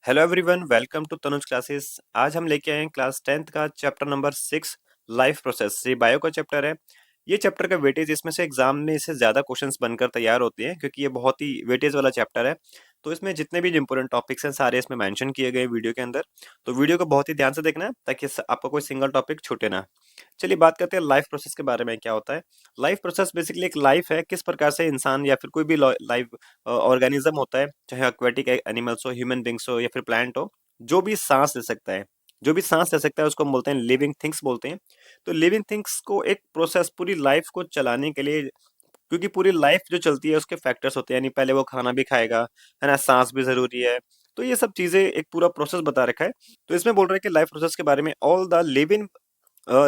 Hello everyone, welcome to Tanuj classes. आज हम लेके आए हैं क्लास 10th का चैप्टर नंबर 6 लाइफ प्रोसेस। ये बायो का चैप्टर है। ये चैप्टर का वेटेज इसमें से एग्जाम में इससे ज्यादा क्वेश्चंस बनकर तैयार होते हैं क्योंकि ये बहुत ही वेटेज वाला चैप्टर है। तो इसमें जितने भी इंपॉर्टेंट टॉपिक्स हैं सारे इसमें मेंशन किए गए वीडियो के अंदर। तो वीडियो को बहुत ही ध्यान से देखना है ताकि आपका कोई सिंगल टॉपिक छूटे ना। चलिए बात करते हैं लाइफ प्रोसेस के बारे में। क्या होता है लाइफ प्रोसेस? बेसिकली एक लाइफ है, किस प्रकार से इंसान या फिर कोई भी लाइव ऑर्गेनिज्म होता है, चाहे एक्वेटिक एनिमल्स हो, ह्यूमन बींग्स हो या फिर प्लांट हो, जो भी सांस ले सकता है, जो भी सांस ले सकता है उसको हम बोलते हैं लिविंग थिंग्स बोलते हैं। तो लिविंग थिंग्स को एक प्रोसेस पूरी लाइफ को चलाने के लिए, क्योंकि पूरी लाइफ जो चलती है उसके फैक्टर्स होते हैं, यानी पहले वो खाना भी खाएगा, है ना, सांस भी जरूरी है। तो ये सब चीजें एक पूरा प्रोसेस बता रखा है। तो इसमें बोल रहे हैं कि लाइफ प्रोसेस के बारे में, all the living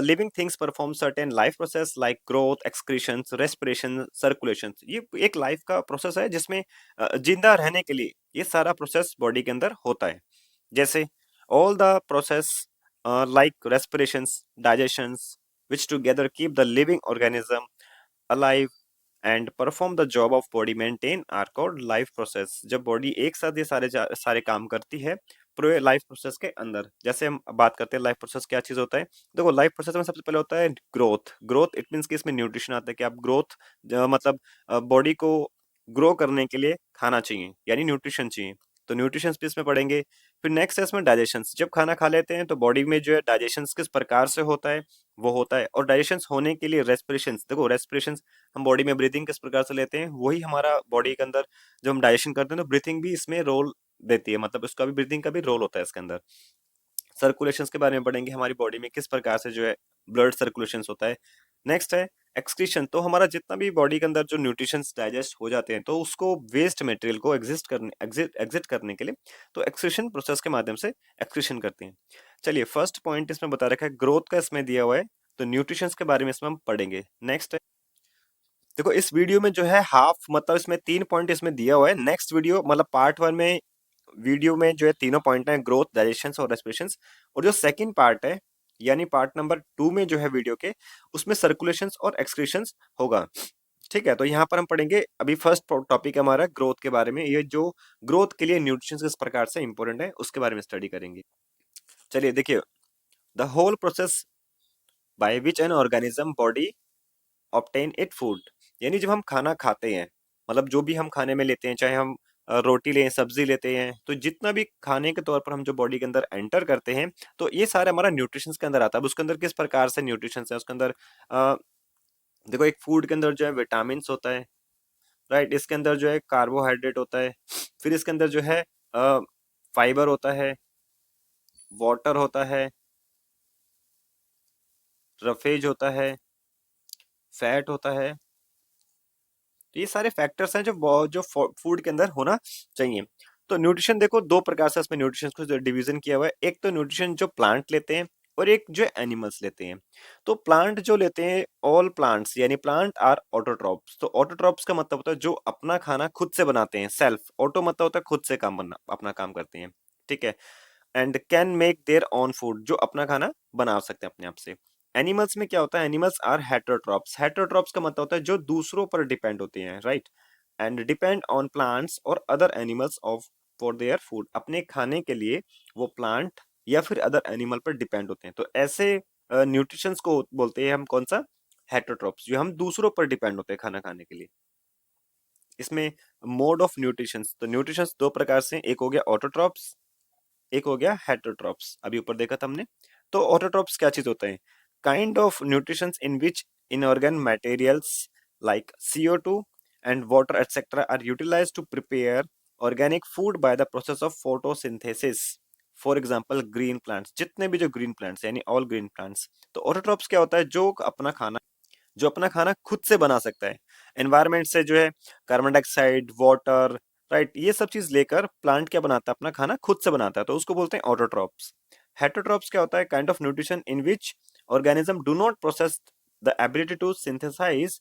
living things perform certain life process like growth, excretion, respiration, circulation. ये एक लाइफ का प्रोसेस है जिसमें जिंदा रहने के लिए ये सारा प्रोसेस बॉडी के अंदर होता है। जैसे all the process like respirations, digestions, which together keep the living organism alive and perform the job of body maintain are called life process. जब बॉडी एक साथ ये सारे काम करती है पूरे लाइफ प्रोसेस के अंदर। जैसे हम बात करते हैं लाइफ प्रोसेस क्या चीज होता है। देखो लाइफ प्रोसेस में सबसे पहले होता है ग्रोथ। ग्रोथ इट मीन्स कि इसमें न्यूट्रिशन आता है कि आप ग्रोथ मतलब बॉडी को ग्रो करने के लिए खाना चाहिए, यानी न्यूट्रिशन चाहिए। तो न्यूट्रिशन भी इसमें पढ़ेंगे। फिर नेक्स्ट है इसमें डाइजेशन। जब खाना खा लेते हैं तो बॉडी में जो है डाइजेशन किस प्रकार से होता है वो होता है। और डाइजेशन होने के लिए रेस्पिरेशन, देखो रेस्पिरेशन हम बॉडी में ब्रीथिंग किस प्रकार से लेते हैं, वही हमारा बॉडी के अंदर जब हम डाइजेशन करते हैं तो ब्रीथिंग भी इसमें रोल देती है, मतलब उसका भी ब्रीथिंग का भी रोल होता है इसके अंदर। सर्कुलेशंस के बारे में पढ़ेंगे, हमारी बॉडी में किस प्रकार से जो है ब्लड सर्कुलेशन होता है। नेक्स्ट है एक्सक्रीशन। तो हमारा जितना भी बॉडी के अंदर जो न्यूट्रिशंस डाइजेस्ट हो जाते हैं तो उसको वेस्ट मटेरियल को एग्जिट करने के लिए तो एक्सक्रीशन प्रोसेस के माध्यम से एक्सक्रीशन करते हैं। चलिए फर्स्ट पॉइंट इसमें बता रखा है, ग्रोथ का इसमें दिया हुआ है। तो न्यूट्रिशंस के बारे में इसमें हम पढ़ेंगे। नेक्स्ट है, देखो इस वीडियो में जो है हाफ, मतलब इसमें 3 पॉइंट इसमें दिया हुआ है। नेक्स्ट वीडियो मतलब पार्ट 1 में, वीडियो में जो है तीनों पॉइंट है, ग्रोथ, डाइजेशन और रेस्पिरेशन। और जो सेकंड पार्ट है यानी पार्ट नंबर 2 में जो है वीडियो के, उसमें सर्कुलेशंस और एक्सक्रीशंस होगा। ठीक है, तो यहाँ पर हम पढ़ेंगे अभी फर्स्ट टॉपिक हमारा ग्रोथ के बारे में। ये जो ग्रोथ के लिए न्यूट्रिशन किस प्रकार से इंपॉर्टेंट है उसके बारे में स्टडी करेंगे। चलिए देखिए, the whole process by which an organism body obtain it food. यानी जब हम खाना खाते हैं, मतलब जो भी हम खाने में लेते हैं, चाहे हम रोटी लें, सब्जी लेते हैं, तो जितना भी खाने के तौर पर हम जो बॉडी के अंदर एंटर करते हैं तो ये सारा हमारा न्यूट्रिशन के अंदर आता है। अब उसके अंदर किस प्रकार से न्यूट्रिशन है उसके अंदर, अ, देखो एक फूड के अंदर जो है विटामिन होता है, राइट। इसके अंदर जो है कार्बोहाइड्रेट होता है। फिर इसके अंदर जो है फाइबर होता है, वाटर होता है, रफेज होता है, फैट होता है। तो ये सारे फैक्टर्स हैं जो फूड के अंदर होना चाहिए। तो न्यूट्रिशन देखो दो प्रकार से इसमें न्यूट्रिशन को डिवीजन किया हुआ है। एक तो न्यूट्रिशन जो प्लांट लेते हैं और एक जो एनिमल्स लेते हैं। तो प्लांट जो लेते हैं, ऑल प्लांट्स यानी प्लांट आर ऑटोट्रॉप्स। तो ऑटोट्रॉप्स का मतलब होता है जो अपना खाना खुद से बनाते हैं। सेल्फ, ऑटो मतलब होता है खुद से काम बनना, अपना काम करते हैं। ठीक है। And can make their own food, जो अपना खाना बना सकते हैं अपने आप से। एनिमल्स में क्या होता है, एनिमल्स आर हेटरोट्रॉप्स। हेटरोट्रॉप्स का मतलब होता है जो दूसरों पर डिपेंड होते हैं, right. And depend on plants और other animals of for their food. अपने खाने के लिए वो प्लांट या फिर अदर एनिमल पर डिपेंड होते हैं। तो ऐसे न्यूट्रिशंस को बोलते हैं हम कौन सा, हेटरोट्रॉप्स, जो हम दूसरों पर डिपेंड होते हैं खाना खाने के लिए। इसमें मोड ऑफ न्यूट्रिशंस, तो न्यूट्रिशंस दो प्रकार से, एक हो गया ऑटोट्रॉप्स, एक हो गया हेटरोट्रॉप्स, अभी ऊपर देखा था हमने। तो ऑटोट्रॉप्स क्या चीज होते हैं, kind of nutrition in which inorganic materials like CO2 and water etcetera are utilised to prepare organic food by the process of photosynthesis. For example green plants, जितने भी जो ग्रीन प्लांट्स यानी ऑल ग्रीन प्लांट्स। तो autotrophs क्या होता है, जो अपना खाना खुद से बना सकता है। एनवायरनमेंट से जो है कार्बन डाइऑक्साइड, वाटर, राइट, ये सब चीज लेकर प्लांट क्या बनाता है, अपना खाना खुद से बनाता है, तो उसको बोलते हैं ऑटोट्रॉप्स। हेटरोट्रॉप्स क्या होता है, kind of nutrition in which organism do not process the ability to synthesize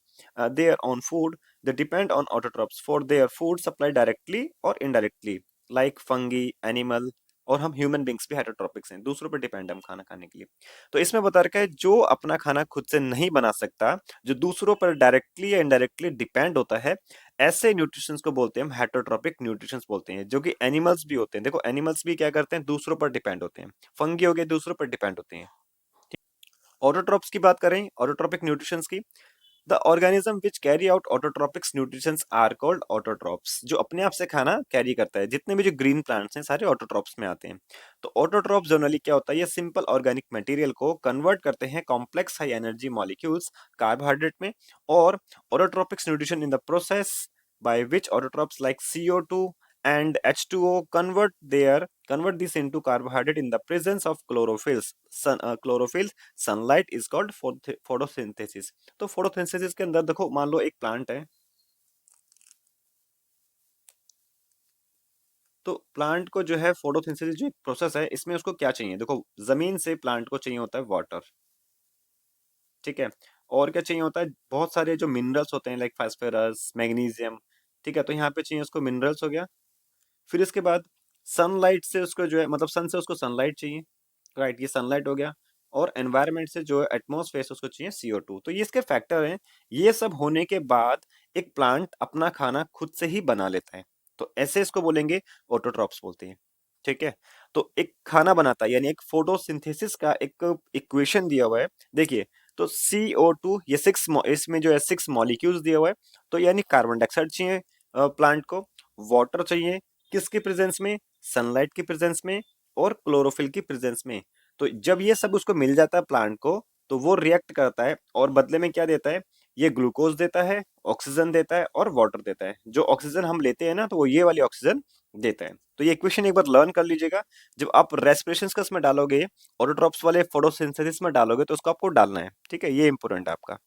their own food. They depend on autotrophs for their food supply directly or indirectly, like fungi, animal, और हम human beings भी हेटरोट्रॉपिक्स हैं, दूसरों पर depend हम खाना खाने के लिए। तो इसमें बता रखा है जो अपना खाना खुद से नहीं बना सकता, जो दूसरों पर डायरेक्टली या इनडायरेक्टली डिपेंड होता है, ऐसे न्यूट्रिशंस को बोलते हैं हम हेटरोट्रॉपिक न्यूट्रिशंस बोलते हैं, जो कि एनिमल्स भी होते हैं। देखो एनिमल्स भी क्या करते हैं, दूसरों पर डिपेंड होते हैं। फंगी हो गए, दूसरों पर डिपेंड होते हैं। ऑटोट्रॉप्स की बात करें, ऑटोट्रॉपिक न्यूट्रिशंस की, the organism which carry out autotrophics nutritions are called autotrophs. जो अपने आप से खाना कैरी करता है, जितने भी जो ग्रीन प्लांट्स हैं सारे ऑटोट्रॉप्स में आते हैं। तो ऑटोट्रॉप्स जनरली क्या होता है, ये सिंपल ऑर्गेनिक मटेरियल को कन्वर्ट करते हैं complex high energy molecules carbohydrate में, और autotrophics nutrition in the process by which autotrophs like CO2 and H2O convert this into carbohydrate in the presence of chlorophylls. Chlorophyll sunlight is called photosynthesis. तो photosynthesis के अंदर देखो, मान लो एक plant है, तो प्लांट को जो है फोटोसिंथेसिस जो एक प्रोसेस है, इसमें उसको क्या चाहिए, देखो जमीन से प्लांट को चाहिए होता है वाटर, ठीक है। और क्या चाहिए होता है, बहुत सारे जो मिनरल्स होते हैं लाइक फास्फोरस, मैग्नीशियम, ठीक है। तो यहाँ पे चाहिए उसको मिनरल्स हो गया। फिर इसके बाद सनलाइट से उसको जो है, मतलब सन से उसको सनलाइट चाहिए, राइट, ये सनलाइट हो गया। और एनवायरनमेंट से जो है एटमॉस्फेयर से उसको चाहिए CO2। तो ये इसके फैक्टर हैं। ये सब होने के बाद एक प्लांट अपना खाना खुद से ही बना लेता है, तो ऐसे इसको बोलेंगे ऑटोट्रॉप्स बोलते हैं, ठीक है। तो एक खाना बनाता है, यानी एक फोटोसिंथेसिस का एक इक्वेशन दिया हुआ है, देखिए। तो CO2, ये इसमें जो है 6 मॉलिक्यूल्स दिया हुआ है। तो यानी कार्बन डाइऑक्साइड चाहिए प्लांट को, वाटर चाहिए, किसके प्रेजेंस में, सनलाइट की प्रेजेंस में, और क्लोरोफिल की प्रेजेंस में। तो जब ये सब उसको मिल जाता है प्लांट को, तो वो रिएक्ट करता है और बदले में क्या देता है, ये ग्लूकोज देता है, ऑक्सीजन देता है और वाटर देता है। जो ऑक्सीजन हम लेते हैं ना, तो वो ये वाली ऑक्सीजन देता है। तो ये इक्वेशन एक बार लर्न कर लीजिएगा। जब आप रेस्पिरेशन का इसमें डालोगे, ऑटोट्रॉप्स वाले फोटोसिंथेसिस में डालोगे, तो उसको आपको डालना है, ठीक है, ये इंपॉर्टेंट है आपका।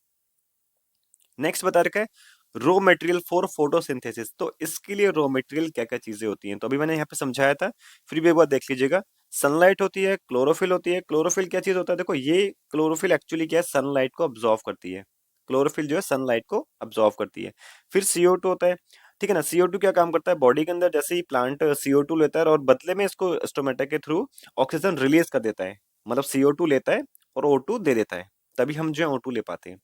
नेक्स्ट बता रखा है रॉ मटेरियल फॉर फोटोसिंथेसिस। तो इसके लिए रॉ मटेरियल क्या क्या चीजें होती हैं, तो अभी मैंने यहाँ पे समझाया था, फिर भी एक बार देख लीजिएगा। सनलाइट होती है, क्लोरोफिल होती है। क्लोरोफिल क्या चीज होता है, देखो ये क्लोरोफिल एक्चुअली क्या है, सनलाइट को अब्जॉर्व करती है। क्लोरोफिल जो है सनलाइट को अब्जॉर्व करती है। फिर CO2 होता है, ठीक है ना। CO2 क्या काम करता है बॉडी के अंदर, जैसे ही प्लांट CO2 लेता है और बदले में इसको स्टोमेटा के थ्रू ऑक्सीजन रिलीज कर देता है, मतलब CO2 लेता है और O2 दे देता है, तभी हम जो है O2 ले पाते हैं।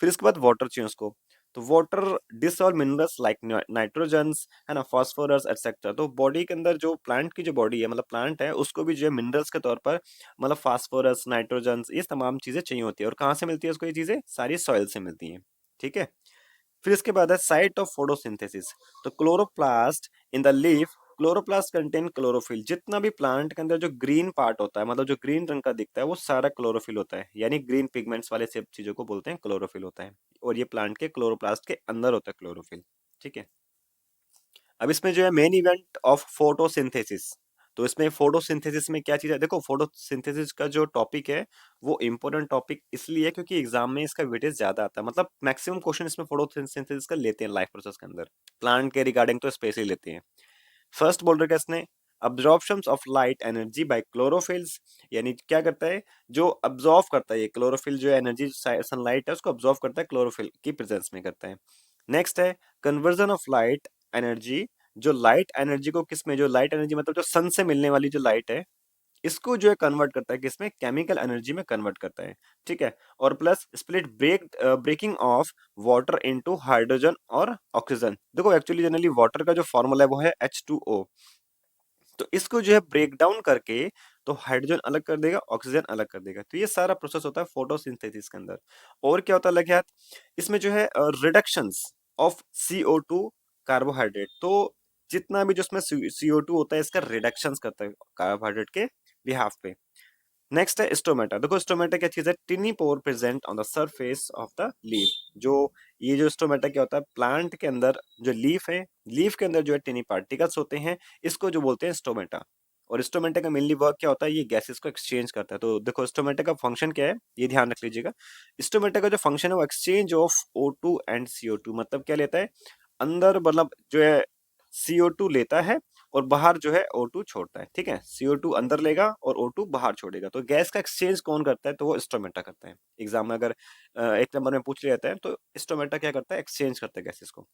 फिर इसके बाद वाटर चाहिए उसको, तो water dissolve minerals like nitrogens, है ना, फास्फोरस एटसेट्रा। तो बॉडी के अंदर जो प्लांट की जो बॉडी है, मतलब प्लांट है, उसको भी जो है मिनरल्स के तौर पर, मतलब फास्फोरस, नाइट्रोजन्स, ये तमाम चीजें चाहिए होती है। और कहाँ से मिलती है उसको ये चीजें, सारी सॉइल से मिलती हैं, ठीक है। फिर इसके बाद है साइट ऑफ फोटोसिंथेसिस। तो chloroplast in the leaf, chloroplast contain chlorophyll. जितना भी प्लांट के अंदर जो ग्रीन पार्ट होता है, मतलब जो ग्रीन रंग का दिखता है, वो सारा क्लोरोफिल होता है, यानी ग्रीन पिगमेंट्स वाले सब चीजों को बोलते हैं क्लोरोफिल होता है। और ये प्लांट के क्लोरोप्लास्ट के अंदर होता है क्लोरोफिल, ठीक है। अब इसमें जो है मेन इवेंट ऑफ फोटोसिंथेसिस। तो इसमें फोटोसिंथेसिस में क्या चीज है, देखो फोटोसिंथेसिस का जो टॉपिक है, वो इंपॉर्टेंट टॉपिक इसलिए है क्योंकि एग्जाम में इसका वेटेज ज्यादा आता है। मतलब मैक्सिमम क्वेश्चन इसमें फोटोसिंथेसिस का लेते हैं लाइफ प्रोसेस के अंदर, प्लांट के रिगार्डिंग तो स्पेशली लेते हैं। फर्स्ट बोल रखा है इसने, absorption of light energy by chlorophylls. यानी क्या करता है, जो अब्जॉर्व करता है, ये क्लोरोफिल जो एनर्जी सनलाइट है उसको अब्जॉर्व करता है, क्लोरोफिल की प्रेजेंस में करता है। नेक्स्ट है कन्वर्जन ऑफ लाइट एनर्जी। जो लाइट एनर्जी को किस में, जो लाइट एनर्जी मतलब जो सन से मिलने वाली जो लाइट है, इसको जो है कन्वर्ट करता है किसमें, केमिकल एनर्जी में कन्वर्ट करता है, ठीक है। और plus breaking of water into hydrogen और ऑक्सीजन। देखो एक्चुअली जनरली वाटर का जो फॉर्मूला है वो है H2O। तो इसको जो है ब्रेक डाउन करके, तो हाइड्रोजन अलग कर देगा, ऑक्सीजन अलग कर देगा। तो ये सारा प्रोसेस होता है फोटोसिंथेसिस के अंदर। और क्या होता है लगे हाथ, इसमें जो है रिडक्शंस ऑफ CO2 कार्बोहाइड्रेट। तो जितना भी जो इसमें CO2 होता है, इसका रिडक्शंस करता है कार्बोहाइड्रेट के बिहाफ पे। नेक्स्ट है स्टोमेटा। देखो स्टोमेटा क्या चीज है, टिनी pore present on the surface of the leaf. जो ये जो स्टोमेटा क्या होता है, प्लांट के अंदर जो लीफ है, लीफ के अंदर जो है टिनी पार्टिकल्स होते हैं, इसको जो बोलते हैं स्टोमेटा। और स्टोमेटा का मेनली वर्क क्या होता है, ये गैसेस को एक्सचेंज करता है। तो देखो स्टोमेटा का फंक्शन क्या है, ये ध्यान रख लीजिएगा। स्टोमेटा का जो फंक्शन है वो exchange of O2 and CO2। मतलब क्या लेता है, अंदर मतलब जो है CO2 लेता है और बाहर जो है O2 छोड़ता है, ठीक है। CO2 अंदर लेगा और O2 बाहर छोड़ेगा। तो गैस का एक्सचेंज कौन करता है, तो वो स्टोमेटा करता है। एग्जाम में अगर एक नंबर में पूछ लिया जाता है, तो स्टोमेटा क्या करता है, एक्सचेंज करता है गैसेस को।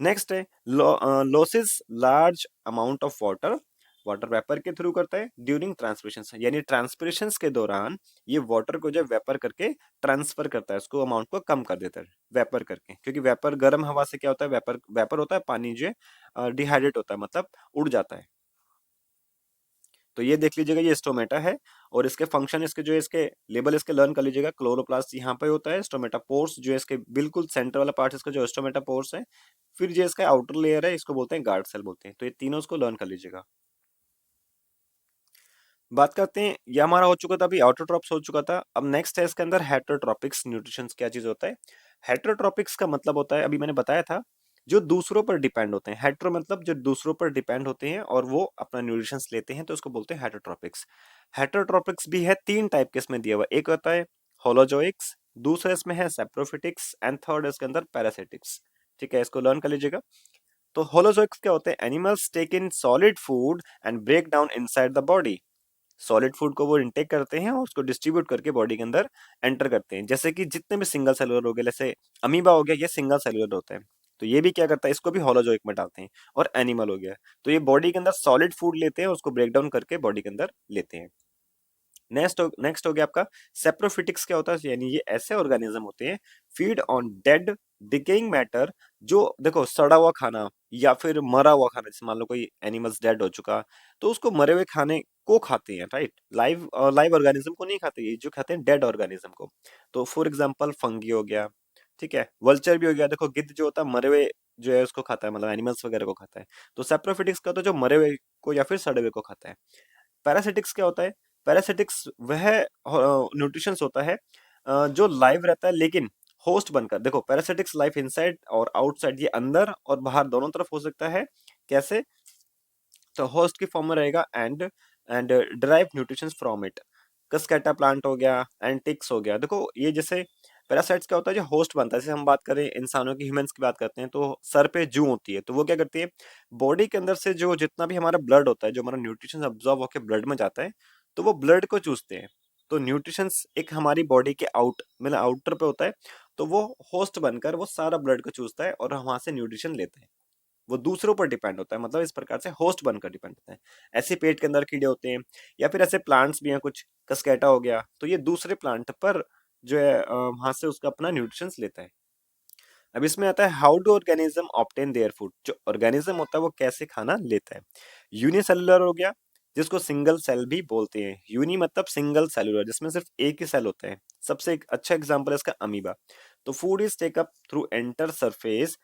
नेक्स्ट है losses large amount of water water vapour के थ्रू करता है ड्यूरिंग ट्रांसपिरेशन, यानी ट्रांसपिरेशन के दौरान ये वाटर को जब वेपर करके ट्रांसफर करता है, उसको अमाउंट को कम कर देता है वेपर करके, क्योंकि वेपर गर्म हवा से क्या होता है, वेपर वेपर होता है, पानी जो है डिहाइड्रेट होता है, मतलब उड़ जाता है। तो ये देख लीजिएगा, ये स्टोमेटा है और इसके फंक्शन, इसके जो है इसके लेबल इसके लर्न कर लीजिएगा। क्लोरोप्लास्ट यहाँ पे होता है, स्टोमेटा पोर्स जो है इसके बिल्कुल सेंटर वाला पार्ट इसका जो स्टोमेटा पोर्स है, फिर जो इसका आउटर लेयर है इसको बोलते हैं गार्ड सेल बोलते हैं। तो ये तीनों इसको लर्न कर लीजिएगा। बात करते हैं, ये हमारा हो चुका था, अभी ऑटोट्रॉप्स हो चुका था। अब नेक्स्ट है इसके अंदर हेटरोट्रॉपिक्स न्यूट्रिशन। क्या चीज होता है हेटरोट्रॉपिक्स का मतलब होता है, अभी मैंने बताया था, जो दूसरों पर डिपेंड होते हैं। हेट्रो मतलब जो दूसरों पर डिपेंड होते हैं और वो अपना न्यूट्रिशन लेते हैं, तो उसको बोलते हैं हेटरोट्रॉपिक्स। हेटरोट्रॉपिक्स भी है, तीन टाइप के इसमें दिया हुआ, एक होता है होलोजोइक्स, दूसरा इसमें है सेप्रोफिटिक्स एंड थर्ड इसके अंदर पैरासिटिक्स। ठीक है, इसको लर्न कर लीजिएगा। तो होलोजोइक्स क्या होते हैं, animals take in solid food and break down inside the body. Solid food को वो इनटेक करते हैं और उसको डिस्ट्रीब्यूट करके बॉडी के अंदर एंटर करते हैं। जैसे कि जितने भी सिंगल सेलुलर हो गए, जैसे अमीबा हो गया, ये सिंगल सेलुलर होता है, तो ये भी क्या करता है, इसको भी होलोजोइक में डालते हैं। और एनिमल हो गया, तो ये बॉडी के अंदर सॉलिड फूड लेते हैं और उसको ब्रेक डाउन करके बॉडी के अंदर लेते हैं। नेक्स्ट हो गया आपका सेप्रोफिटिक्स। क्या होता है, यानी ये ऐसे ऑर्गेनिज्म होते हैं feed on dead decaying matter. जो देखो सड़ा हुआ खाना या फिर मरा हुआ खाना, जैसे मान लो कोई एनिमल्स डेड हो चुका, तो उसको मरे हुए खाने को खाते हैं, राइट। लाइव लाइव ऑर्गेनिज्म को नहीं खाते, ये जो खाते हैं डेड ऑर्गेनिज्म को। तो फॉर एग्जांपल फंगी हो गया, ठीक है, वल्चर भी हो गया। देखो गिद्ध जो होता है मरे हुए जो है उसको खाता है, मतलब एनिमल्स वगैरह को खाता है। तो सेप्रोफिटिक्स का तो जो मरे हुए को या फिर सड़े हुए को खाता है। पैरासिटिक्स क्या होता है, पैरासिटिक्स वह न्यूट्रिशंस होता है जो लाइव रहता है लेकिन होस्ट बनकर। देखो पैरासिटिक्स लाइफ इनसाइड और आउटसाइड, ये अंदर और बाहर दोनों तरफ हो सकता है। कैसे, तो होस्ट की फॉर्म में रहेगा and derive nutrition from it. Cuscuta plant हो गया, एंटिक्स हो गया। देखो ये जैसे पैरासाइट्स क्या होता है, जो होस्ट बनता है, जैसे हम बात करें इंसानों की, ह्यूमंस की बात करते हैं, तो सर पे जू होती है, तो वो क्या करती है, बॉडी के अंदर से जो जितना भी हमारा ब्लड होता है, जो हमारा न्यूट्रिशन अब्जॉर्ब होकर ब्लड में जाता है, तो वो ब्लड को चूसते हैं। तो न्यूट्रिशंस एक हमारी बॉडी के मतलब आउटर पे होता है, तो वो होस्ट बनकर वो सारा ब्लड को चूसता है और वहां से न्यूट्रिशन लेता है। वो दूसरों पर डिपेंड होता है, मतलब इस प्रकार से होस्ट बनकर डिपेंड होता है। ऐसे पेट के अंदर कीड़े होते हैं, या फिर ऐसे प्लांट्स भी हैं कुछ, कस्केटा हो गया, तो ये दूसरे प्लांट पर जो है वहां से उसका अपना न्यूट्रिशन लेता है। अब इसमें आता है how do organism obtain their food. जो ऑर्गेनिज्म होता है वो कैसे खाना लेता है। यूनिसेलुलर हो गया, जिसको सिंगल सेल भी बोलते हैं। यूनि मतलब सिंगल सेलुलर, जिसमें सिर्फ एक ही सेल होता है। सबसे एक अच्छा एग्जांपल है इसका अमीबा। तो food is take up through entire surface,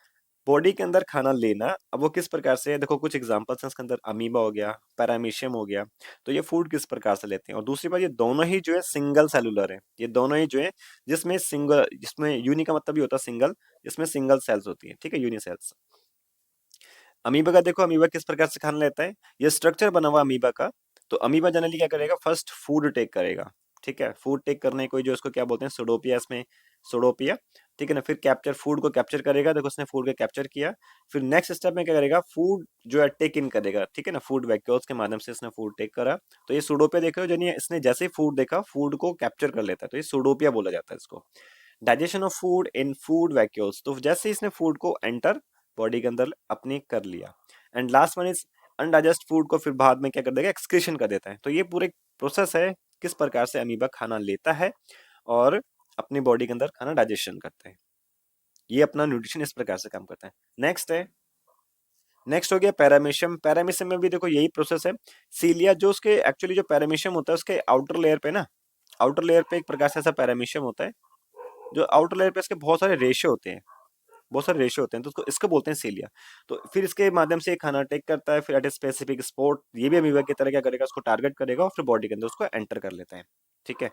body के अंदर खाना लेना। अब वो किस प्रकार से है, देखो कुछ एग्जांपल्स हैं इसके अंदर, अमीबा हो गया, पैरामीशियम हो गया। तो ये फूड किस प्रकार से लेते हैं। और दूसरी बात, ये दोनों ही जो है सिंगल सेलुलर है, ये दोनों ही जो है, जिसमें यूनि का मतलब भी होता है सिंगल, जिसमें सिंगल सेल्स होती है, ठीक है, यूनिसेल्स। अमीबा का देखो, अमीबा किस प्रकार से खाना लेता है, ये स्ट्रक्चर बना हुआ अमीबा का। तो अमीबा जनरली क्या करेगा, फर्स्ट फूड टेक करेगा, ठीक है, फूड टेक करने कोई जो इसको क्या बोलते हैं, सुडोपिया, इसमें सुडोपिया, ठीक है ना। फिर कैप्चर, फूड को कैप्चर करेगा, देखो उसने फूड को कैप्चर किया। फिर नेक्स्ट स्टेप में क्या करेगा, फूड जो है टेक इन करेगा, ठीक है ना, फूड वैक्यूल्स के माध्यम से इसने फूड टेक करा। तो ये सुडोपिया देख रहे हो, यानी इसने जैसे ही फूड देखा, फूड को कैप्चर कर लेता है, तो ये सुडोपिया बोला जाता है इसको। Digestion of food in food vacuoles, तो जैसे ही इसने फूड को एंटर बॉडी के अंदर अपने कर लिया। And last one is अनडाइजेस्ट food को फिर बाद में क्या कर देगा, एक्सक्रीशन कर देता है। तो ये पूरे प्रोसेस है किस प्रकार से अमीबा खाना लेता है और अपनी बॉडी के अंदर खाना डाइजेशन करता है। ये अपना न्यूट्रिशन इस प्रकार से काम करता है। नेक्स्ट हो गया पैरामीशियम। पैरामीशियम में भी देखो यही प्रोसेस है। सीलिया जो उसके एक्चुअली जो पैरामीशियम होता है उसके आउटर लेयर पे ना, आउटर लेयर पे एक प्रकार से ऐसा पैरामीशियम होता है, जो आउटर लेयर पे इसके बहुत सारे रेशे होते हैं, बहुत सारे रेशे होते हैं, तो उसको इसको बोलते हैं सीलिया। तो फिर इसके माध्यम से ये खाना टेक करता है, फिर एट ए स्पेसिफिक स्पॉट ये भी अमीबा की तरह क्या करेगा, उसको टारगेट करेगा और फिर बॉडी के अंदर उसको एंटर कर लेता है, ठीक है।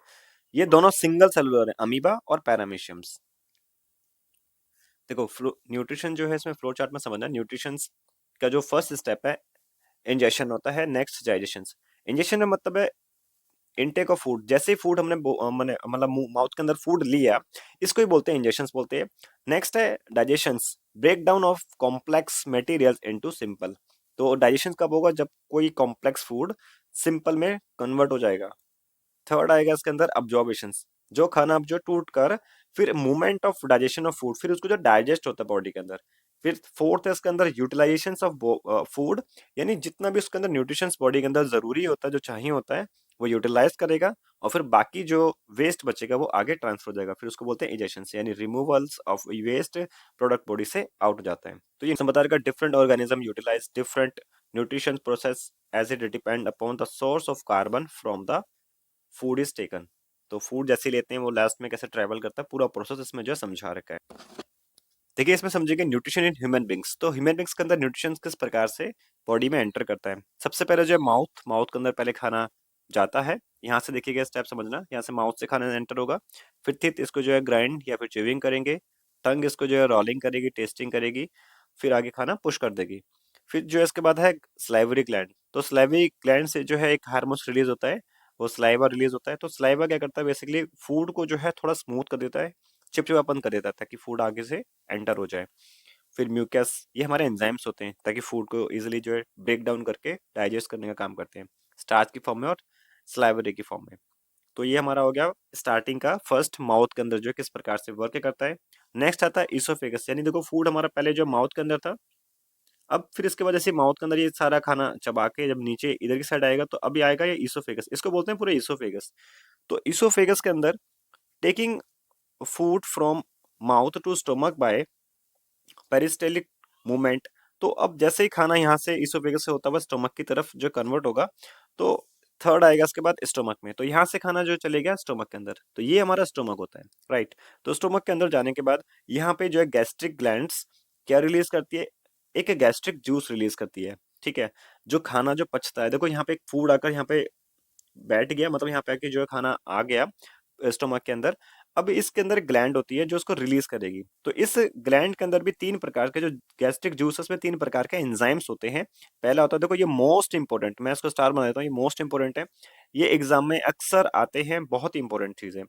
ये दोनों सिंगल सेलुलर है, अमीबा और पैरामीशियम्स। देखो न्यूट्रिशन जो है इसमें फ्लो चार्ट में समझना, न्यूट्रिशन का जो फर्स्ट स्टेप है इंजेशन होता है, नेक्स्ट डाइजेशन। इंजेशन का मतलब है इनटेक ऑफ फूड, जैसे ही फूड हमने मैंने मतलब माउथ के अंदर फूड लिया, इसको ही बोलते हैं इंजेशंस बोलते हैं। नेक्स्ट है digestions, break down of complex materials into simple. तो डाइजेशन कब होगा, जब कोई कॉम्प्लेक्स फूड सिंपल में कन्वर्ट हो जाएगा। थर्ड आएगा इसके अंदर अब्जॉर्बेशन, जो खाना अब जो टूट कर फिर movement of digestion of food, फिर उसको जो डाइजेस्ट होता है बॉडी के अंदर। फिर फोर्थ है इसके अंदर यूटिलाइजेशन ऑफ फूड, यानी जितना भी उसके अंदर न्यूट्रिशंस बॉडी के अंदर जरूरी होता है, जो चाहिए होता है, वो यूटिलाइज करेगा, और फिर बाकी जो वेस्ट बचेगा वो आगे ट्रांसफर हो जाएगा, फिर उसको बोलते हैं इजेशन, यानी removals of waste product body से आउट हो जाता है। तो ये बता रहेगा different organism utilize different nutrition process as it depend upon the source of carbon from the food is taken. तो फूड जैसे लेते हैं वो लास्ट में कैसे ट्रेवल करता है, पूरा प्रोसेस इसमें जो है समझा रखा है। देखिए इसमें समझिएगा न्यूट्रिशन इन ह्यूमन बींग्स। तो ह्यूमन बींग्स के अंदर न्यूट्रिशन किस प्रकार से बॉडी में एंटर करता है। सबसे पहले जो है माउथ, माउथ के अंदर पहले खाना जाता है। यहाँ से देखिएगा स्टेप समझना, यहाँ से माउथ से खाना एंटर होगा, फिर टीथ इसको जो है ग्राइंड या फिर च्यूइंग करेंगे, टंग इसको जो है रोलिंग करेगी, टेस्टिंग करेगी, फिर आगे खाना पुश कर देगी। फिर जो है इसके बाद है स्लाइवरी ग्लैंड। तो स्लाइवरी ग्लैंड से जो है एक हार्मोन रिलीज होता है, वो स्लाइवा रिलीज होता है। तो स्लाइवा क्या करता है, बेसिकली फूड को जो है थोड़ा स्मूथ कर देता है, चिपचिपापन कर देता है, ताकि फूड आगे से एंटर हो जाए। फिर म्यूकस, ये हमारे एंजाइम्स होते हैं, ताकि फूड को इजीली जो है ब्रेक डाउन करके डाइजेस्ट करने का काम करते हैं, स्टार्च की फॉर्म में और स्लाइवरी की फॉर्म में। तो ये हमारा हो गया स्टार्टिंग का फर्स्ट, माउथ के अंदर जो है किस प्रकार से वर्क करता है। नेक्स्ट आता है इसोफेगस, यानी देखो फूड हमारा पहले जो माउथ के अंदर था, अब फिर इसके बाद जैसे माउथ के अंदर ये सारा खाना चबा के जब नीचे इधर की साइड आएगा, तो अभी आएगा ये इसोफेगस, इसको बोलते हैं पूरे इसोफेगस। तो इसोफेगस के अंदर taking food from mouth to stomach by peristaltic movement. तो अब जैसे ही खाना यहाँ से इसोफेगस से होता हुआ स्टोमक की तरफ जो कन्वर्ट होगा, तो थर्ड आएगा इसके बाद स्टोमक में। तो यहाँ से खाना जो चले गया स्टोमक के अंदर, तो ये हमारा स्टोमक होता है, राइट। तो स्टोमक के अंदर जाने के बाद यहाँ पे जो है गैस्ट्रिक ग्लैंड्स क्या रिलीज करती है, एक गैस्ट्रिक जूस रिलीज करती है, ठीक है। जो खाना जो पचता है, देखो यहाँ पे एक फूड आकर यहाँ पे बैठ गया, मतलब यहाँ पे आके जो है खाना आ गया स्टोमक के अंदर। अब इसके अंदर ग्लैंड होती है जो उसको रिलीज करेगी। तो इस ग्लैंड के अंदर भी तीन प्रकार के जो गैस्ट्रिक जूसेस में तीन प्रकार के एंजाइम्स होते हैं। पहला होता है, देखो ये मोस्ट इंपोर्टेंट, मैं इसको स्टार बना देता हूँ, ये मोस्ट इंपोर्टेंट है, ये एग्जाम में अक्सर आते हैं, बहुत इंपॉर्टेंट चीज है।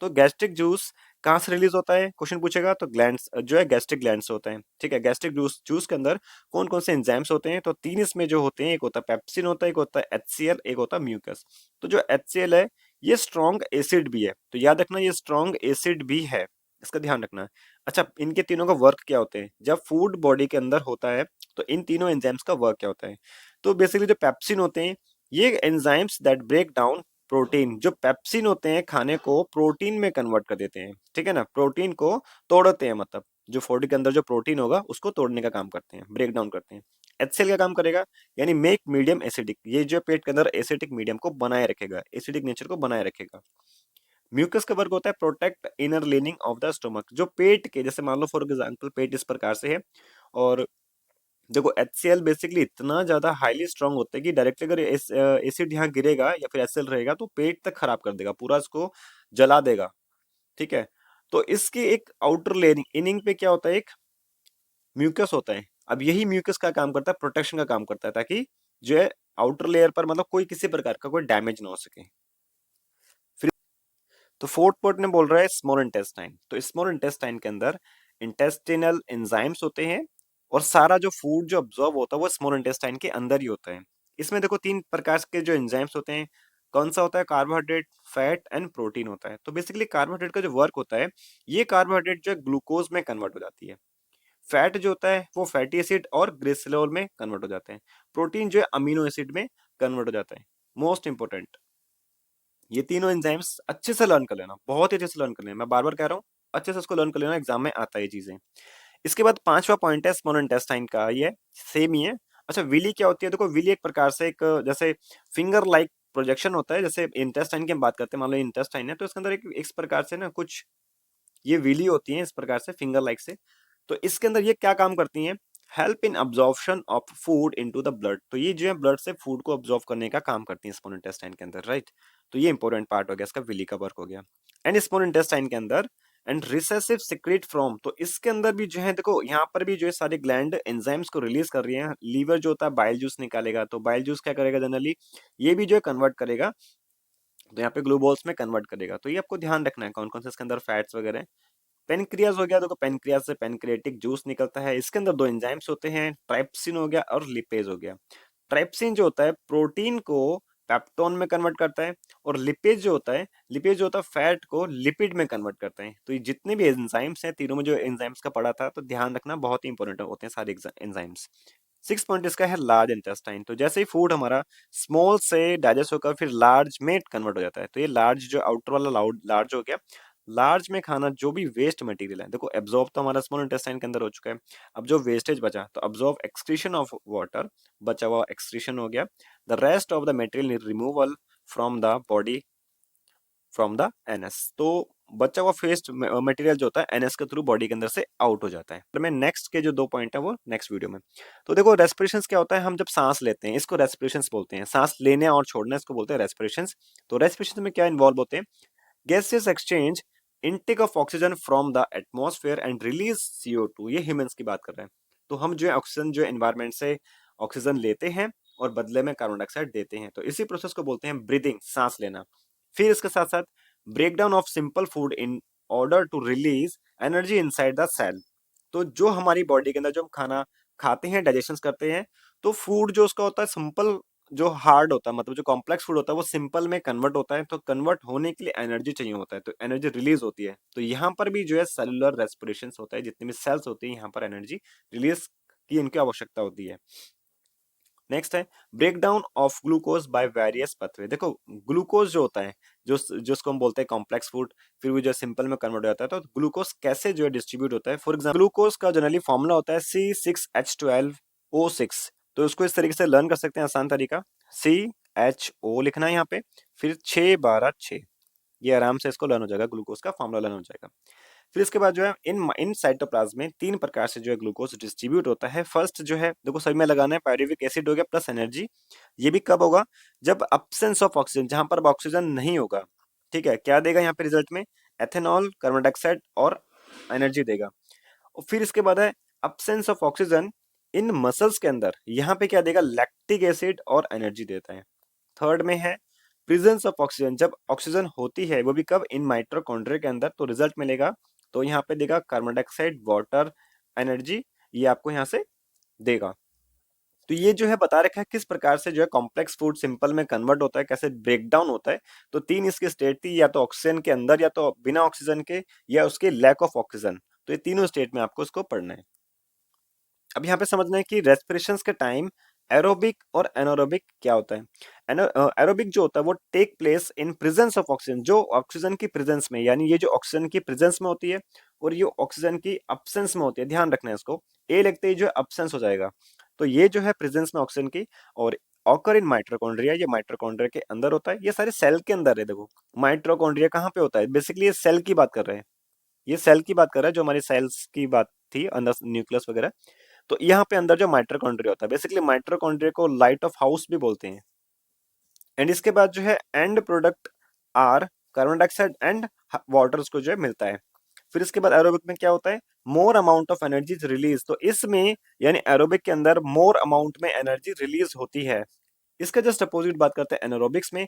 तो गैस्ट्रिक जूस कहाँ से रिलीज होता है, क्वेश्चन पूछेगा, तो ग्लैंड्स जो है गैस्ट्रिक ग्लैंड्स होते हैं, ठीक है। गैस्ट्रिक जूस जूस के अंदर कौन कौन से एंजाइम्स होते हैं, तो तीन इसमें जो होते हैं, एक होता है पेप्सिन होता है, एक होता है एचसीएल, एक होता है म्यूकस। तो जो एचसीएल है ये स्ट्रॉन्ग एसिड भी है, तो याद रखना ये स्ट्रॉन्ग एसिड भी है, इसका ध्यान रखना। अच्छा, इनके तीनों का वर्क क्या होते हैं, जब फूड बॉडी के अंदर होता है तो इन तीनों एंजाइम्स का वर्क क्या होता है। तो बेसिकली जो पेप्सिन होते हैं, ये enzymes that break down protein, जो पेप्सिन होते हैं खाने को प्रोटीन में कन्वर्ट कर देते हैं, ठीक है ना, प्रोटीन को तोड़ते हैं, मतलब जो बॉडी के अंदर जो प्रोटीन होगा उसको तोड़ने का काम करते हैं, ब्रेक डाउन करते हैं। एचसीएल का काम करेगा, यानी मेक मीडियम एसिडिक, ये जो पेट के अंदर एसिडिक मीडियम को बनाए रखेगा, एसिडिक नेचर को बनाए रखेगा। म्यूकस का वर्क होता है protect inner leaning of the stomach, जो पेट के, जैसे मान लो फॉर एग्जांपल पेट इस प्रकार से है, और देखो एचसीएल बेसिकली इतना ज्यादा हाईली स्ट्रांग होता है कि डायरेक्टली अगर एसिड यहाँ गिरेगा या फिर एचसीएल रहेगा तो पेट तक खराब कर देगा, पूरा इसको जला देगा, ठीक है। तो इसके एक आउटर लेयरिंग इनिंग पे क्या होता है, एक म्यूकस होता है। अब यही म्यूकस का काम करता है, प्रोटेक्शन का काम करता है, ताकि जो है आउटर लेयर पर मतलब कोई किसी प्रकार का कोई डैमेज ना हो सके। फिर तो फोर्थ पॉइंट में बोल रहा है स्मॉल इंटेस्टाइन। तो स्मॉल इंटेस्टाइन के अंदर इंटेस्टिनल एंजाइम्स होते हैं, और सारा जो फूड जो अब्जॉर्ब होता है वो स्मॉल इंटेस्टाइन के अंदर ही होता है। इसमें देखो तीन प्रकार के जो एंजाइम्स होते हैं, कौन सा होता है, कार्बोहाइड्रेट, फैट एंड प्रोटीन होता है। तो बेसिकली कार्बोहाइड्रेट का जो वर्क होता है, ये कार्बोहाइड्रेट जो है ग्लूकोज में कन्वर्ट हो जाती है। फैट जो होता है वो फैटी एसिड और ग्लिसरॉल में कन्वर्ट हो जाते हैं। प्रोटीन जो है अमीनो एसिड में कन्वर्ट हो जाता है। मोस्ट इंपोर्टेंट, ये तीनों एंजाइम्स अच्छे से लर्न कर लेना, बहुत ही अच्छे से लर्न कर लेना, मैं बार बार कह रहा हूँ, अच्छे से इसको लर्न कर लेना, एग्जाम में आता है ये चीजें। इसके बाद पांचवा पॉइंट है स्मॉल इंटेस्टाइन का, ये सेम ही है। अच्छा, विली क्या होती है, देखो विली एक प्रकार से एक जैसे फिंगर लाइक प्रोजेक्शन होता है, जैसे इंटेस्टाइन की हम बात करते हैं, मान लो इंटेस्टाइन है तो इसके अंदर एक इस प्रकार से ना कुछ ये विली होती है, इस प्रकार से फिंगर लाइक से। तो इसके अंदर ये क्या काम करती हैं, help in absorption of food into the blood. तो ये जो है ब्लड से फूड को अब्जॉर्व करने का काम करती है स्मॉल इंटेस्टाइन के अंदर, राइट। तो ये इंपॉर्टेंट पार्ट हो गया, इसका विली का वर्क हो गया। एंड स्मॉल इंटेस्टाइन के अंदर एंड रिसेसिव सिक्रेट फ्रॉम, तो इसके अंदर भी जो है देखो यहाँ पर भी जो है सारी ग्लैंड एंजाइम्स को रिलीज कर रही है। लीवर जो होता है बाइल जूस निकालेगा, तो बाइल जूस क्या करेगा जनरली, ये भी जो है कन्वर्ट करेगा, तो यहाँ पे ग्लूबोल्स में कन्वर्ट करेगा। तो ये आपको ध्यान रखना है कौन कौन से इसके अंदर फैट्स वगैरह हैं। पेनक्रियाज हो गया, देखो पेनक्रियाज से पेनक्रियाटिक जूस निकलता है, इसके अंदर दो एंजाइम्स होते हैं, ट्राइप्सिन हो गया और लिपेज हो गया। ट्राइप्सिन जो होता है प्रोटीन को पेप्टोन में कन्वर्ट करता है, और लिपेज जो होता है फैट को लिपिड में कन्वर्ट करता है। तो ये जितने भी एंजाइम्स हैं, तीनों में जो एंजाइम्स का पढ़ा था, तो ध्यान रखना बहुत ही इंपॉर्टेंट होते हैं सारे एंजाइम्स। 6 पॉइंट इसका है लार्ज इंटेस्टाइन। तो जैसे ही फूड हमारा स्मॉल से डाइजेस्ट होकर फिर लार्ज में कन्वर्ट हो जाता है, तो ये लार्ज जो आउटर वाला लार्ज हो गया। लार्ज में खाना जो भी वेस्ट मटेरियल है, देखो एब्जॉर्ब तो हमारा स्मॉल इंटेस्टाइन के अंदर हो चुका है। अब जो वेस्टेज बचा, तो अब्जॉर्ब एक्सक्रीशन ऑफ वाटर, बचा हुआ एक्सक्रीशन हो गया। The rest of the material removal from the body from the NS. तो बचा हुआ वेस्ट मटेरियल जो होता है एनएस के थ्रू बॉडी के अंदर से आउट हो जाता है। तो मैं नेक्स्ट के जो 2 पॉइंट है वो नेक्स्ट वीडियो में। तो देखो रेस्पिरेशन क्या होता है, हम जब सांस लेते हैं इसको रेस्पिरेशन बोलते हैं, सांस लेने और छोड़ना इसको बोलते हैं रेस्पिरेशन। तो रेस्पिरेशन में क्या इन्वॉल्व होते हैं, gases exchange, intake of oxygen from the atmosphere and release CO2। ये ह्यूमंस की बात कर रहे हैं। तो हम जो है ऑक्सीजन जो एनवायरनमेंट से ऑक्सीजन लेते हैं और बदले में कार्बन डाइऑक्साइड देते हैं, तो इसी प्रोसेस को बोलते हैं ब्रीदिंग, सांस लेना। फिर इसके साथ साथ break down of simple food in order to release energy inside the cell. तो जो हमारी बॉडी के अंदर जो हम खाना खाते हैं, डाइजेशन करते हैं, तो फूड जो उसका होता है सिंपल, जो हार्ड होता है मतलब जो कॉम्प्लेक्स फूड होता है वो सिंपल में कन्वर्ट होता है। तो कन्वर्ट होने के लिए एनर्जी चाहिए होता है, तो एनर्जी रिलीज होती है। तो यहाँ पर भी जो है सेलुलर रेस्पिरेशन होता है, जितने भी सेल्स होती है यहाँ पर एनर्जी रिलीज की इनकी आवश्यकता होती है। नेक्स्ट है break down of glucose by various pathway. देखो ग्लूकोज जो होता है, जो जिसको हम बोलते हैं कॉम्प्लेक्स फूड, फिर भी जो सिंपल में कन्वर्ट हो जाता है, तो ग्लूकोज कैसे जो है डिस्ट्रीब्यूट होता है। फॉर एग्जाम्पल ग्लूकोज का जनरली फॉर्मूला होता है C6H12O6। तो इसको इस तरीके से लर्न कर सकते हैं, आसान तरीका, CHO लिखना है यहाँ पे, फिर 6 12 6, ये आराम से इसको लर्न हो जाएगा, ग्लूकोज का फॉर्मूला लर्न हो जाएगा। फिर इसके बाद जो है इन साइटोप्लाज्म में 3 प्रकार से जो है ग्लूकोज डिस्ट्रीब्यूट होता है। फर्स्ट जो है देखो सभी में लगाना है, पायरुविक एसिड हो गया प्लस एनर्जी। ये भी कब होगा, जब अब्सेंस ऑफ ऑक्सीजन, जहां पर ऑक्सीजन नहीं होगा, ठीक है, क्या देगा यहाँ पे रिजल्ट में, एथेनॉल, कार्बन डाइऑक्साइड और एनर्जी देगा। और फिर इसके बाद है absence of oxygen in muscles के अंदर, यहाँ पे क्या देगा, लैक्टिक एसिड और एनर्जी देता है। थर्ड में है प्रेजेंस ऑफ ऑक्सीजन, जब ऑक्सीजन होती है वो भी कब, इन माइटोकॉन्ड्रिया के अंदर, तो रिजल्ट मिलेगा, तो यहाँ पे देगा कार्बन डाइऑक्साइड, वाटर, एनर्जी, ये आपको यहाँ से देगा। तो ये जो है बता रखा है किस प्रकार से जो है कॉम्प्लेक्स फूड सिंपल में कन्वर्ट होता है, कैसे ब्रेक डाउन होता है। तो 3 इसकी स्टेट थी, या तो ऑक्सीजन के अंदर, या तो बिना ऑक्सीजन के, या उसके लैक ऑफ ऑक्सीजन। तो ये तीनों स्टेट में आपको इसको पढ़ना है। अब यहाँ पे समझना है कि रेस्पिरेशन के टाइम एरोबिक और एनारोबिक क्या होता है। एरोबिक जो होता है वो take place in presence of oxygen, जो ऑक्सीजन की प्रेजेंस में, यानी ये जो ऑक्सीजन की प्रेजेंस में होती है और ये ऑक्सीजन की अब्सेंस में होती है, ध्यान रखना है इसको, ए लगते ही जो है अब्सेंस हो जाएगा। तो ये जो है प्रेजेंस में ऑक्सीजन की, और ऑकर इन माइटोकॉन्ड्रिया, ये माइटोकॉन्ड्रिया के अंदर होता है, ये सारे सेल के अंदर है। देखो माइटोकॉन्ड्रिया कहाँ पे होता है, बेसिकली ये सेल की बात कर रहे हैं, ये सेल की बात कर रहा है, जो हमारी सेल्स की बात थी अंदर न्यूक्लियस वगैरह। तो यहाँ पे अंदर जो माइटोकॉन्ड्रिया होता है, बेसिकली माइटोकॉन्ड्रिया को लाइट ऑफ हाउस भी बोलते हैं। एंड इसके बाद जो है end product are carbon dioxide and water, उसको जो है मिलता है। फिर इसके बाद एरोबिक में क्या होता है, more amount of energy release, तो इसमें यानी एरोबिक के अंदर मोर अमाउंट में एनर्जी रिलीज होती है। इसका जस्ट अपोजिट बात करते हैं एनारोबिक्स में,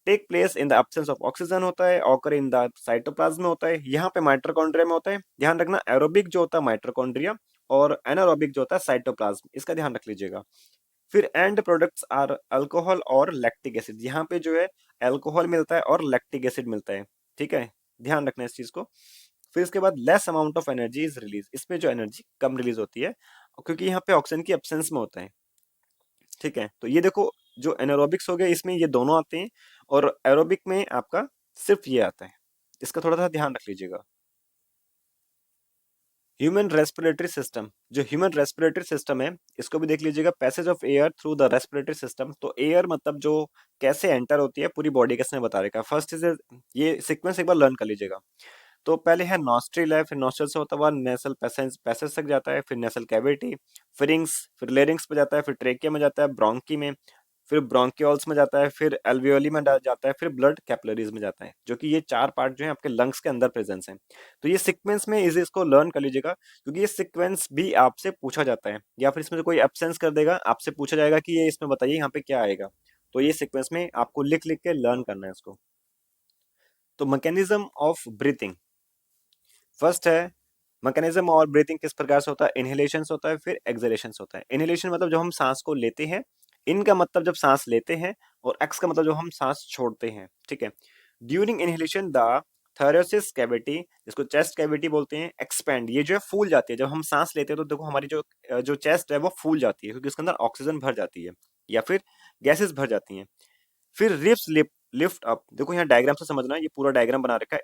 take place in the absence of oxygen होता है, ऑकर इन द साइटोप्लाज्म में होता है, यहाँ पे माइटोकॉन्ड्रिया में होता है। ध्यान रखना एरोबिक जो होता है माइटोकॉन्ड्रिया, और एनारोबिक जो होता है साइटोप्लाज्म, इसका ध्यान रख लीजिएगा। फिर एंड प्रोडक्ट्स आर अल्कोहल और लैक्टिक एसिड, यहाँ पे जो है अल्कोहल मिलता है और लैक्टिक एसिड मिलता है, ठीक है, ध्यान रखना इस चीज को। फिर इसके बाद less amount of energy is release, इसमें जो एनर्जी कम रिलीज होती है क्योंकि यहाँ पे ऑक्सीजन की एब्सेंस में होता है, ठीक है। तो ये देखो जो एनारोबिक्स हो गया इसमें ये दोनों आते हैं, और एरोबिक में आपका सिर्फ ये आता है, इसका थोड़ा सा ध्यान रख लीजिएगा। ह्यूमन रेस्पिरेटरी सिस्टम, जो ह्यूमन रेस्पिरेटरी सिस्टम है इसको भी देख लीजिएगा, passage of air through the respiratory system. तो एयर मतलब जो कैसे एंटर होती है पूरी बॉडी के, इसने बता रखा है। फर्स्ट इज, ये सीक्वेंस एक बार लर्न कर लीजिएगा। तो पहले है नॉस्ट्रिल है, फिर नॉस्ट्रिल से होता हुआ नेसल पैसेज पैसेज तक जाता है, फिर नेसल कैविटी, फिरिंग्स, फिर लेरिंग्स पे जाता है, फिर ट्रेकिया में जाता है, ब्रोंकी में, फिर ब्रोंकियोल्स में जाता है, फिर एल्वियोली में जाता है, फिर ब्लड कैपिलरीज में जाता है, जो कि ये 4 पार्ट जो है आपके लंग्स के अंदर प्रेजेंस है। तो ये सीक्वेंस में इज इसको लर्न कर लीजिएगा, क्योंकि ये सीक्वेंस भी आपसे पूछा जाता है, या फिर इसमें से कोई एब्सेंस कर देगा, आपसे पूछा जाएगा कि ये इसमें बताइए यहाँ पे क्या आएगा। तो ये सीक्वेंस में आपको लिख लिख के लर्न करना है इसको। तो मैकेनिज्म ऑफ ब्रीथिंग, फर्स्ट है मैकेनिज्म और ब्रीथिंग किस प्रकार से होता है, इनहेलेशन होता है, फिर एक्सहेलेशन होता है। इनहेलेशन मतलब जब हम सांस को लेते हैं, इनका मतलब जब सांस लेते हैं, और एक्स का मतलब जो हम सांस छोड़ते हैं, ठीक है। During inhalation the thoracic cavity, जिसको चेस्ट कैविटी बोलते हैं, एक्सपेंड, ये जो है फूल जाती है। जब हम सांस लेते हैं तो देखो हमारी जो चेस्ट है वो फूल जाती है, क्योंकि उसके अंदर ऑक्सीजन भर जाती है या फिर गैसेस भर जाती हैं। फिर रिप्स लिफ्ट अप, देखो यहाँ डायग्राम से समझना, ये पूरा डायग्राम बना रखा है,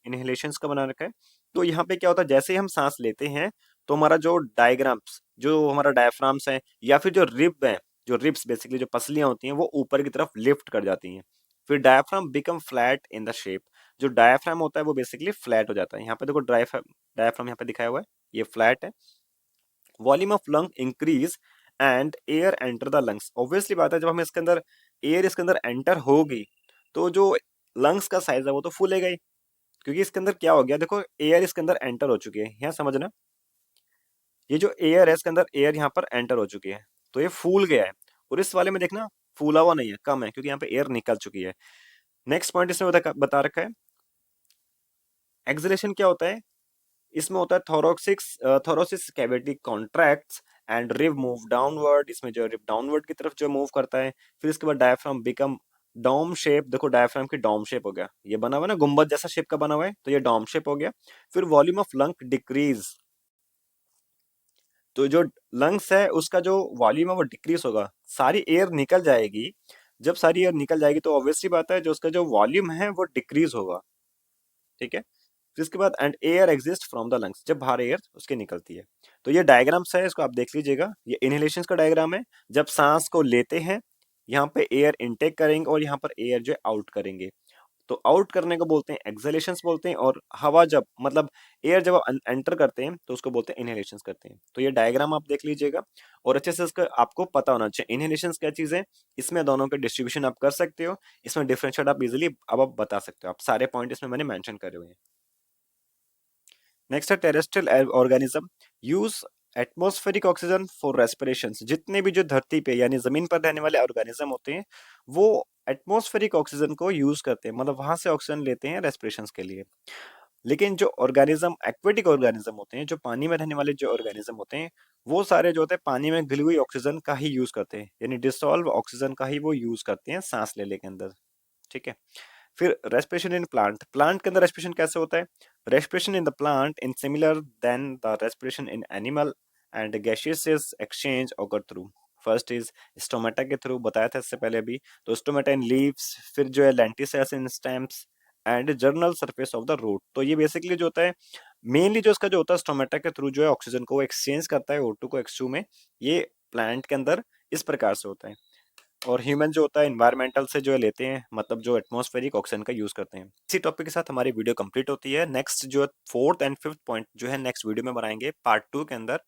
इनहेलेशंस का बना रखा है। तो यहाँ पे क्या होता है, जैसे ही हम सांस लेते हैं तो हमारा जो डायग्राम्स, जो हमारा डायफ्राम्स है या फिर जो रिब है, जो रिब्स बेसिकली जो पसलियां होती हैं वो ऊपर की तरफ लिफ्ट कर जाती हैं। फिर diaphragm become flat in the shape, जो डायफ्राम होता है वो बेसिकली फ्लैट हो जाता है। यहाँ पे देखो डायफ्राम यहाँ पे दिखाया हुआ है, ये फ्लैट है। Volume of lung increase and air enter the lungs, obviously बात है जब हम इसके अंदर एयर इसके अंदर एंटर होगी तो जो लंग्स का साइज है वो तो फूलेगा ही, क्योंकि इसके अंदर क्या हो गया, देखो एयर इसके अंदर एंटर हो चुकी है, यहाँ समझना, ये जो एयर है इसके अंदर एयर यहाँ पर एंटर हो चुकी है तो ये फूल गया है। और इस वाले में देखना फूला हुआ नहीं है, कम है, क्योंकि यहाँ पे एयर निकल चुकी है। नेक्स्ट पॉइंट इसमें बता रखा है, एक्सलेशन क्या होता है, इसमें होता है thoracic cavity contracts and rib move downward, इसमें जो रिब डाउनवर्ड की तरफ जो मूव करता है। फिर इसके बाद डायफ्राम बिकम डोम शेप, देखो डायफ्राम की डोम शेप हो गया, ये बना हुआ है ना गुंबद जैसा शेप का बना हुआ है, तो ये डोम शेप हो गया। फिर वॉल्यूम ऑफ लंग डिक्रीज, तो जो लंग्स है उसका जो वॉल्यूम है वो डिक्रीज होगा, सारी एयर निकल जाएगी। जब सारी एयर निकल जाएगी तो ऑब्वियसली बात है जो उसका जो वॉल्यूम है वो डिक्रीज होगा, ठीक है। फिर इसके बाद and air exist from the lungs, जब बाहर एयर उसके निकलती है। तो ये डायग्राम्स है, इसको आप देख लीजिएगा, ये इनहेलेशन का डायग्राम है, जब सांस को लेते हैं यहाँ पे एयर इनटेक करेंगे और यहाँ पर एयर जो आउट करेंगे, तो आउट करने को बोलते हैं एक्सहेलेशंस बोलते हैं, और हवा जब मतलब एयर जब आप एंटर करते हैं तो उसको बोलते हैं इनहेलेशंस करते हैं। तो ये डायग्राम आप देख लीजिएगा और अच्छे से इसका आपको पता होना चाहिए इनहेलेशंस क्या चीज है, इसमें दोनों के डिस्ट्रीब्यूशन आप कर सकते हो, इसमें डिफरेंशिएट आप इजिली अब आप बता सकते हो, आप सारे पॉइंट इसमें मैंने मेंशन करे हुए हैं। नेक्स्ट है terrestrial organism use atmospheric oxygen for respiration, जितने भी जो धरती पे यानी जमीन पर रहने वाले ऑर्गेनिज्म होते हैं वो एटमॉस्फेरिक ऑक्सीजन को यूज करते हैं, मतलब वहां से ऑक्सीजन लेते हैं रेस्पिरेशन के लिए। लेकिन जो ऑर्गेनिज्म एक्वेटिक ऑर्गेनिज्म होते हैं, जो पानी में रहने वाले जो ऑर्गेनिज्म होते हैं, वो सारे जो होते हैं पानी में घुली हुई ऑक्सीजन का ही यूज करते हैं, यानी डिसॉल्व ऑक्सीजन का ही वो यूज करते हैं सांस लेने के अंदर, ठीक है। फिर रेस्पिरेशन इन प्लांट, प्लांट के अंदर रेस्पिरेशन कैसे होता है, respiration in the plant in similar than the respiration in animal and gaseous exchange occur through. First is stomata के थ्रू, बताया था इससे पहले भी, तो स्टोमेटा इन लीव्स, फिर जो है lenticels in stems and general surface of the root. तो ये बेसिकली जो होता है मेनली जो इसका जो होता है स्टोमेटा के थ्रू जो है ऑक्सीजन को एक्सचेंज करता है O2 को H2 में, ये प्लांट के अंदर इस प्रकार से होता है। और ह्यूमन जो होता है इन्वायरमेंटल से जो है लेते हैं, मतलब जो एटमॉस्फेरिक ऑक्सीजन का यूज करते हैं। इसी टॉपिक के साथ हमारी वीडियो कंप्लीट होती है। नेक्स्ट जो फोर्थ एंड फिफ्थ पॉइंट जो है नेक्स्ट वीडियो में बनाएंगे पार्ट 2 के अंदर।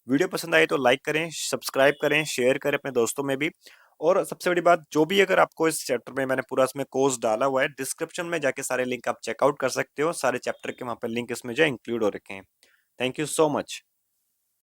वीडियो पसंद आए तो लाइक करें, सब्सक्राइब करें, शेयर करें अपने दोस्तों में भी। और सबसे बड़ी बात, जो भी अगर आपको इस चैप्टर में मैंने पूरा इसमें कोर्स डाला हुआ है, डिस्क्रिप्शन में जाके सारे लिंक आप चेकआउट कर सकते हो, सारे चैप्टर के वहाँ पे लिंक इसमें जो इंक्लूड हो रखे हैं। Thank you so much.